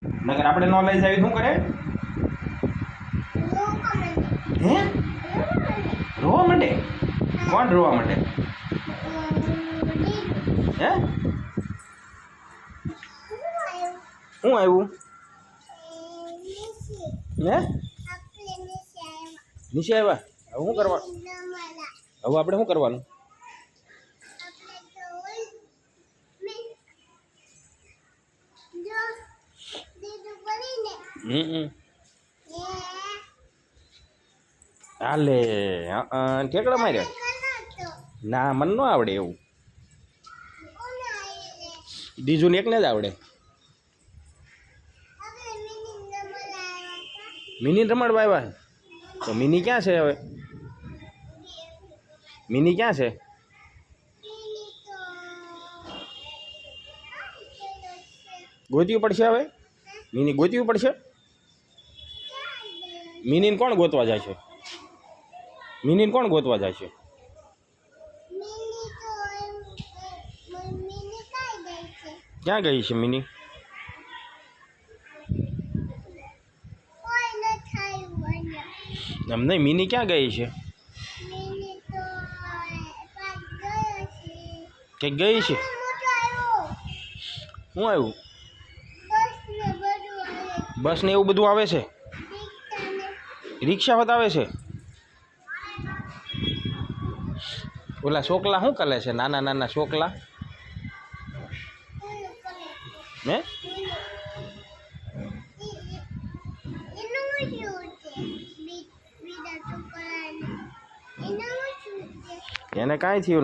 નગર આપણે નો લઈ જાવી શું કરે? હે રોવા માંડે? કોણ રોવા માંડે? હે શું આવ્યું? હે નીચે આવ્યા? હવે શું કરવાનું? હવે આપણે શું કરવાનું? હાલે ઠેકડા માર્યા? ના મને ન આવડે એવું. બીજું એકને જ આવડે. મિની રમાડવા આવ્યા? તો મિની ક્યાં છે હવે? મિની ક્યાં છે? ગોતવી પડશે હવે? મિની ગોતવી પડશે? મિનીને કોણ ગોતવા જાય છે? મિનીને કોણ ગોતવા જાય છે? ક્યાં ગઈ છે મિની? એમ નહીં, મિની ક્યાં ગઈ છે? કે ગઈ છે? શું આવ્યું? બસ ને એવું બધું આવે છે? રિક્ષા હોત આવે છે? ઓલા છોકલા શું કરે છે? નાના નાના છોકલા હે? એને કાંઈ થયું નહીં.